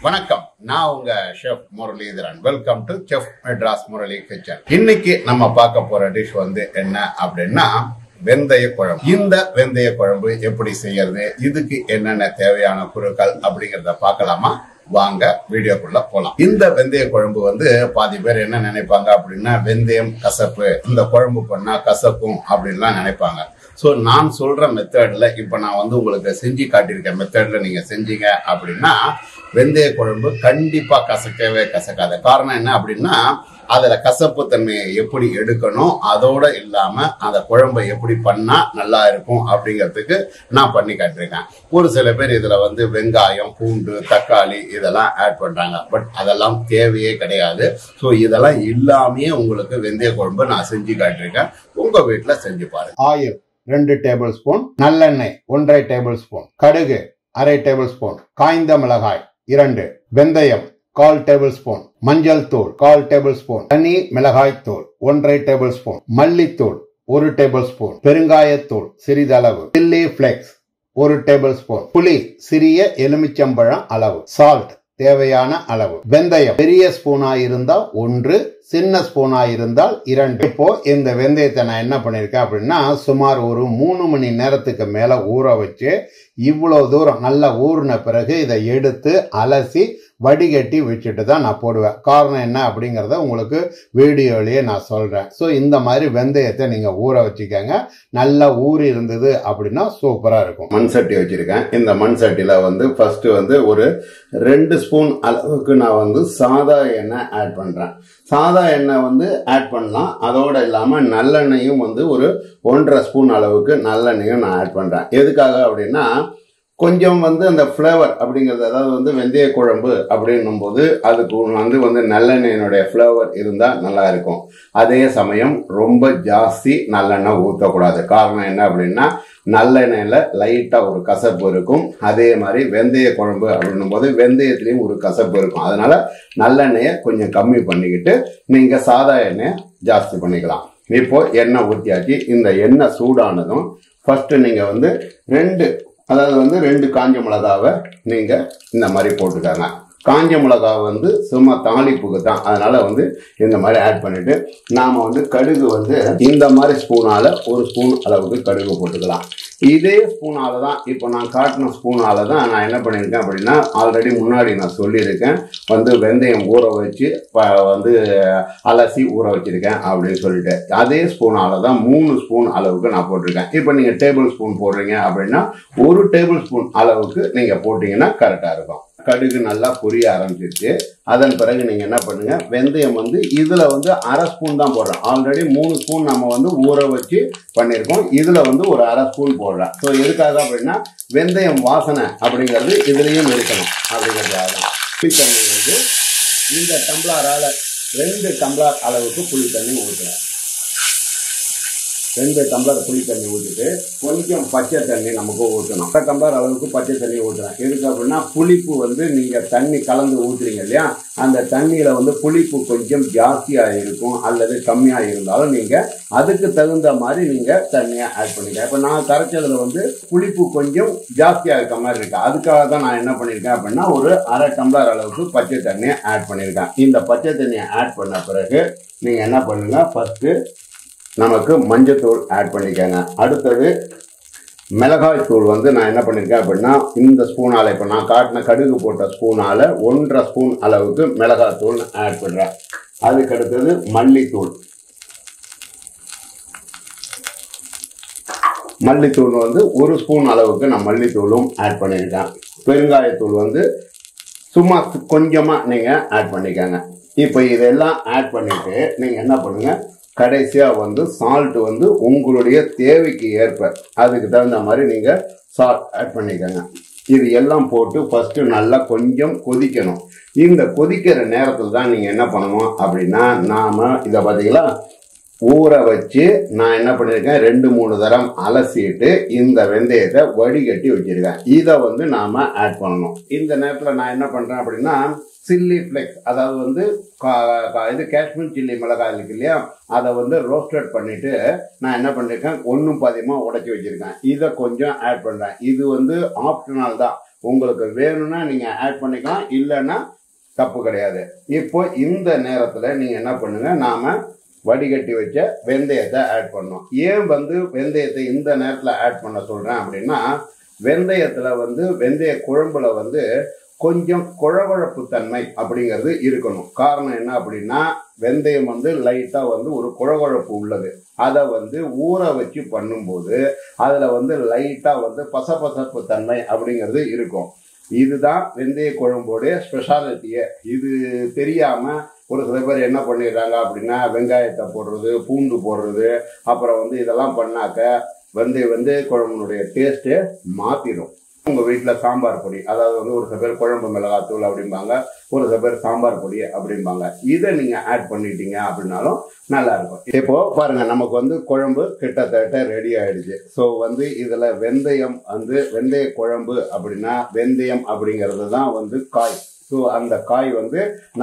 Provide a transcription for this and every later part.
வணக்கம், நான் உங்க chef Muralidharan. Welcome to chef Madras Murali kitchen. இன்னைக்கு நம்ம பார்க்க போற டிஷ் என்ன அப்படின்னா வெந்தய குழம்பு. இந்த வெந்தய குழம்பு எப்படி செய்யறது, இதுக்கு என்னென்ன தேவையான பொருட்கள் அப்படிங்கறத பார்க்கலாமா? வாங்க வீடியோக்குள்ள போலாம். இந்த வெந்தய குழம்பு பாதி பேர் என்ன நினைப்பாங்க அப்படின்னா, வெந்தயம் கசப்பு, இந்த குழம்பு பண்ணா கசப்பும் அப்படின்லாம் நினைப்பாங்க. சோ நான் சொல்ற மெத்தட்ல இப்ப நான் உங்களுக்கு செஞ்சு காட்டியிருக்கேன். மெத்தட்ல நீங்க செஞ்சீங்க அப்படின்னா வெந்தய குழம்பு கண்டிப்பா கசக்கவே கசக்காத. காரணம் என்ன அப்படின்னா, அதுல கசப்பு தன்மையை எப்படி எடுக்கணும், அதோட இல்லாம அந்த குழம்பை எப்படி பண்ணா நல்லா இருக்கும் அப்படிங்கிறதுக்கு நான் பண்ணி காட்டிருக்கேன். ஒரு சில பேர் இதுல வெங்காயம், பூண்டு, தக்காளி இதெல்லாம் ஆட் பண்றாங்க. பட் அதெல்லாம் தேவையே கிடையாது. ஸோ இதெல்லாம் இல்லாமே உங்களுக்கு வெந்தய குழம்பு நான் செஞ்சு காட்டிருக்கேன். உங்க வீட்டுல செஞ்சு பாருங்க. ஆயில் 2 டேபிள் ஸ்பூன், நல்லெண்ணெய் 1.5 டேபிள் ஸ்பூன், கடுகு 1/2 டேபிள் ஸ்பூன், காய்ந்த மிளகாய் 2, வெந்தயம் 1/4 டேபிள் ஸ்பூன், மஞ்சள் தூள் 1/4 டேபிள் ஸ்பூன், தனி மிளகாய் தூள் 1.5 டேபிள் ஸ்பூன், மல்லித்தூள் 1 டேபிள் ஸ்பூன், பெருங்காயத்தூள் சிறிதளவு, சில்லி பிளேக்ஸ் 1 டேபிள் ஸ்பூன், புளி சிறிய எலுமிச்சம்பழம் அளவு, சால்ட் தேவையான அளவு, வெந்தயம் பெரிய ஸ்பூனா இருந்தா 1, சின்ன ஸ்பூனா இருந்தால் 2. இப்போ இந்த வெந்தயத்தை நான் என்ன பண்ணிருக்கேன் அப்படின்னா, சுமார் ஒரு 3 மணி நேரத்துக்கு மேல ஊற வச்சு, இவ்வளவு தூரம் நல்லா ஊறின பிறகு இதை எடுத்து அலசி வடிகட்டி வச்சுட்டு தான் நான் போடுவேன். காரணம் என்ன அப்படிங்கறத உங்களுக்கு வீடியோலயே நான் சொல்றேன். சோ இந்த மாதிரி வெந்தயத்தை நீங்க ஊற வச்சுக்கங்க. நல்லா ஊறி இருந்தது அப்படின்னா சூப்பரா இருக்கும். மண் சட்டி வச்சிருக்கேன். இந்த மண் சட்டில ஃபர்ஸ்ட் ஒரு 2 ஸ்பூன் அளவுக்கு நான் சாதா எண்ணெய் ஆட் பண்றேன். சாதா எண்ணெய் ஆட் பண்ணலாம். அதோட இல்லாம நல்லெண்ணெயும் ஒரு 1.5 ஸ்பூன் அளவுக்கு நல்லெண்ணெயும் நான் ஆட் பண்றேன். எதுக்காக அப்படின்னா, கொஞ்சம் அந்த ஃபிளேவர் அப்படிங்கிறது, அதாவது வெந்தய குழம்பு அப்படின்னும் போது அதுக்கு நல்லெண்ணெயினுடைய ஃபிளேவர் இருந்தா நல்லா இருக்கும். அதே சமயம் ரொம்ப ஜாஸ்தி நல்லெண்ணெய் ஊற்றக்கூடாது. காரணம் என்ன அப்படின்னா, நல்லெண்ணெயில லைட்டா ஒரு கசப்பு இருக்கும். அதே மாதிரி வெந்தய குழம்பு அப்படின்னும் போது வெந்தயத்திலையும் ஒரு கசப்பு இருக்கும். அதனால நல்லெண்ணெயை கொஞ்சம் கம்மி பண்ணிக்கிட்டு நீங்க சாதா எண்ணெயை ஜாஸ்தி பண்ணிக்கலாம். இப்போ எண்ணெய் ஊற்றியாச்சு. இந்த எண்ணெய் சூடானதும் ஃபர்ஸ்ட் நீங்க 2 காஞ்ச மிளகாவை நீங்க இந்த மாதிரி போட்டுக்காங்க. காஞ்ச மிளகா சும்மா தாளிப்புக்கு தான். அதனால இந்த மாதிரி ஆட் பண்ணிட்டு நாம கடுகு இந்த மாதிரி ஸ்பூனால 1 ஸ்பூன் அளவுக்கு கடுகு போட்டுக்கலாம். இதே ஸ்பூனால தான், இப்போ நான் காட்டின ஸ்பூனால தான் நான் என்ன பண்ணியிருக்கேன் அப்படின்னா, ஆல்ரெடி முன்னாடி நான் சொல்லியிருக்கேன், வெந்தயம் ஊற வச்சு அலசி ஊற வச்சிருக்கேன் அப்படின்னு சொல்லிட்டு. அதே ஸ்பூனால தான் 3 ஸ்பூன் அளவுக்கு நான் போட்டிருக்கேன். இப்போ நீங்க டேபிள் ஸ்பூன் போடுறீங்க அப்படின்னா 1 டேபிள் ஸ்பூன் அளவுக்கு நீங்க போட்டீங்கன்னா கரெக்டா இருக்கும். கடுகு நல்லா பொரிய ஆரம்பிச்சிருச்சு. அதன் பிறகு நீங்க என்ன பண்ணுங்க, வெந்தயம் இதுல 1/2 ஸ்பூன் தான் போடுறேன். ஆல்ரெடி 3 ஸ்பூன் நம்ம ஊற வச்சு பண்ணிருக்கோம். இதுல ஒரு 1/2 ஸ்பூன் போடுறேன். ஸோ எதுக்காக அப்படின்னா, வெந்தயம் வாசனை அப்படிங்கிறது இதுலயும் இருக்கணும் அப்படிங்கிறதுக்காக தான். புளி தண்ணி இந்த டம்ளரால 2 டம்ளர் அளவுக்கு புளி தண்ணி ஊற்றுறேன். 2 டம்ளர் புளி தண்ணி ஊற்றிட்டு கொஞ்சம் பச்சை தண்ணி நமக்கு ஊற்றணும். 1/2 டம்ளர் அளவுக்கு பச்சை தண்ணி ஊற்றுறேன். எதுக்கு அப்படின்னா, புளிப்பு நீங்க தண்ணி கலந்து ஊற்றுறீங்க இல்லையா, அந்த தண்ணியில புளிப்பு கொஞ்சம் ஜாஸ்தியா இருக்கும் அல்லது கம்மியா இருந்தாலும் நீங்க அதுக்கு தகுந்த மாதிரி நீங்க தண்ணியை ஆட் பண்ணிக்க. இப்ப நான் கரைச்சதுல புளிப்பு கொஞ்சம் ஜாஸ்தியா இருக்க மாதிரி இருக்கு. அதுக்காக தான் நான் என்ன பண்ணிருக்கேன் அப்படின்னா, ஒரு 1/2 டம்ளர் அளவுக்கு பச்சை தண்ணியை ஆட் பண்ணிருக்கேன். இந்த பச்சை தண்ணியை ஆட் பண்ண பிறகு நீங்க என்ன பண்ணுங்க, ஃபர்ஸ்ட் நமக்கு மஞ்சத்தூள் ஆட் பண்ணிக்கங்க. அடுத்தது மிளகாய் தூள் நான் என்ன பண்ணிருக்கேன் அப்படின்னா, இந்த ஸ்பூனால, இப்ப நான் காட்டின கடுகு போட்ட ஸ்பூனால 1.5 ஸ்பூன் அளவுக்கு மிளகாய் தூள் ஆட் பண்றேன். அதுக்கு அடுத்தது மல்லித்தூள். மல்லித்தூள் 1 ஸ்பூன் அளவுக்கு நான் மல்லித்தூளும் ஆட் பண்ணிருக்கேன். பெருங்காயத்தூள் சும்மா கொஞ்சமா நீங்க ஆட் பண்ணிக்கங்க. இப்ப இதெல்லாம் ஆட் பண்ணிட்டு நீங்க என்ன பண்ணுங்க, கடைசியா சால்ட் உங்களுடைய தேவைக்கு ஏற்ப அதுக்கு தகுந்த மாதிரி நீங்க சால்ட் ஆட் பண்ணிக்கங்க. இது எல்லாம் போட்டு ஃபர்ஸ்ட் நல்லா கொஞ்சம் கொதிக்கணும். இந்த கொதிக்கிற நேரத்தில் தான் நீங்க என்ன பண்ணணும் அப்படின்னா, நாம இதை பாத்தீங்களா ஊற வச்சு நான் என்ன பண்ணிருக்கேன், 2-3 தரம் அலசிட்டு இந்த வெந்தயத்தை வடிகட்டி வச்சிருக்கேன். இதை நாம ஆட் பண்ணணும். இந்த நேரத்தில் நான் என்ன பண்றேன் அப்படின்னா, சில்லி பிளேக்ஸ், அதாவது இது காஷ்மீர் சில்லி மிளகாய் இருக்கு இல்லையா, அதை ரோஸ்டட் பண்ணிட்டு நான் என்ன பண்ணிருக்கேன், 1 பாதியமா உடைச்சி வச்சிருக்கேன். இதை கொஞ்சம் ஆட் பண்றேன். இது ஆப்ஷனல் தான். உங்களுக்கு வேணும்னா நீங்க ஆட் பண்ணிக்கலாம், இல்லைன்னா தப்பு கிடையாது. இப்போ இந்த நேரத்துல நீங்க என்ன பண்ணுங்க, நாம வடிகட்டி வச்ச வெந்தயத்தை ஆட் பண்ணோம். ஏன் வெந்தயத்தை இந்த நேரத்துல ஆட் பண்ண சொல்றேன் அப்படின்னா, வெந்தயத்துல வெந்தய குழம்புல கொஞ்சம் குழகுழப்பு தன்மை அப்படிங்கிறது இருக்கணும். காரணம் என்ன அப்படின்னா, வெந்தயம் லைட்டா ஒரு குழகுழப்பு உள்ளது. அதை ஊற வச்சு பண்ணும்போது அதுல லைட்டா பசபசப்பு தன்மை அப்படிங்கிறது இருக்கும். இதுதான் வெந்தய குழம்போடைய ஸ்பெஷாலிட்டியே. இது தெரியாம ஒரு சில பேர் என்ன பண்ணிடுறாங்க அப்படின்னா, வெங்காயத்தை போடுறது, பூண்டு போடுறது, அப்புறம் இதெல்லாம் பண்ணாக்க வெந்தய குழம்புனுடைய டேஸ்டே மாத்திடும். உங்க வீட்டுல சாம்பார் பொடி, அதாவது ஒரு சில பேர் குழம்பு மிளகாத்தூள் அப்படிம்பாங்க, ஒரு சில பேர் சாம்பார் பொடி அப்படிம்பாங்க. இதை நீங்க ஆட் பண்ணிட்டீங்க அப்படின்னாலும் நல்லா இருக்கும். இப்போ பாருங்க, நமக்கு குழம்பு கிட்டத்தட்ட ரெடி ஆயிடுச்சு. ஸோ இதுல வெந்தயம் வெந்தய குழம்பு அப்படின்னா, வெந்தயம் அப்படிங்கிறது தான் காய். ஸோ அந்த காய்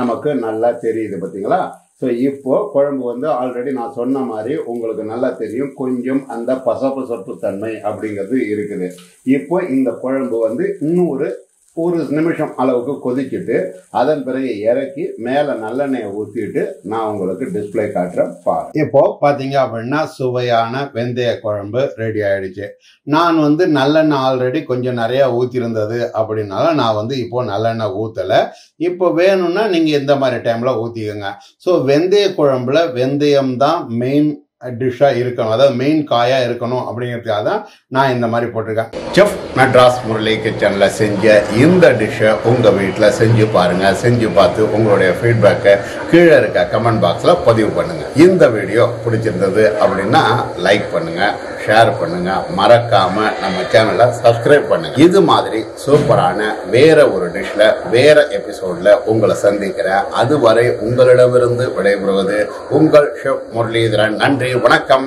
நமக்கு நல்லா தெரியுது பாத்தீங்களா. ஸோ இப்போ குழம்பு ஆல்ரெடி நான் சொன்ன மாதிரி உங்களுக்கு நல்லா தெரியும், கொஞ்சம் அந்த பசப்பு தன்மை அப்படிங்கிறது இருக்குது. இப்போ இந்த குழம்பு இன்னும் ஒரு நிமிஷம் அளவுக்கு கொதிச்சுட்டு அதன் பிறகு இறக்கி மேல நல்லெண்ணெயை ஊத்திட்டு நான் உங்களுக்கு டிஸ்பிளே காட்டுறேன் பாருங்க. இப்போ பாத்தீங்க அப்படின்னா சுவையான வெந்தய குழம்பு ரெடி ஆயிடுச்சு. நான் நல்லெண்ணெய் ஆல்ரெடி கொஞ்சம் நிறைய ஊத்திருந்தது அப்படின்னால நான் இப்போ நல்லெண்ணெய் ஊத்தல. இப்போ வேணும்னா நீங்க இந்த மாதிரி டைம்ல ஊத்திக்கோங்க. ஸோ வெந்தய குழம்புல வெந்தயம் தான் மெயின் டிஷ்ஷா இருக்கணும், அதாவது மெயின் காயா இருக்கணும் அப்படிங்கிறதுக்காக தான் நான் இந்த மாதிரி போட்டிருக்கேன். செஃப் மெட்ராஸ் முரளி கிச்சன்ல செஞ்ச இந்த டிஷ்ஷை உங்க வீட்டுல செஞ்சு பாருங்க. செஞ்சு பார்த்து உங்களுடைய ஃபீட்பேக்கை கீழே இருக்க கமெண்ட் பாக்ஸ்ல பதிவு பண்ணுங்க. இந்த வீடியோ பிடிச்சிருந்தது அப்படின்னா லைக் பண்ணுங்க, ஷேர் பண்ணுங்க, மறக்காம நம்ம சேனலை சப்ஸ்கிரைப் பண்ணுங்க. இது மாதிரி சூப்பரான வேற ஒரு டிஷ்ல வேற எபிசோட்ல உங்களை சந்திக்கிறேன். அதுவரை உங்களிடமிருந்து விடைபெறுவது உங்கள் ஷெஃப் முரளிதரன். நன்றி, வணக்கம்.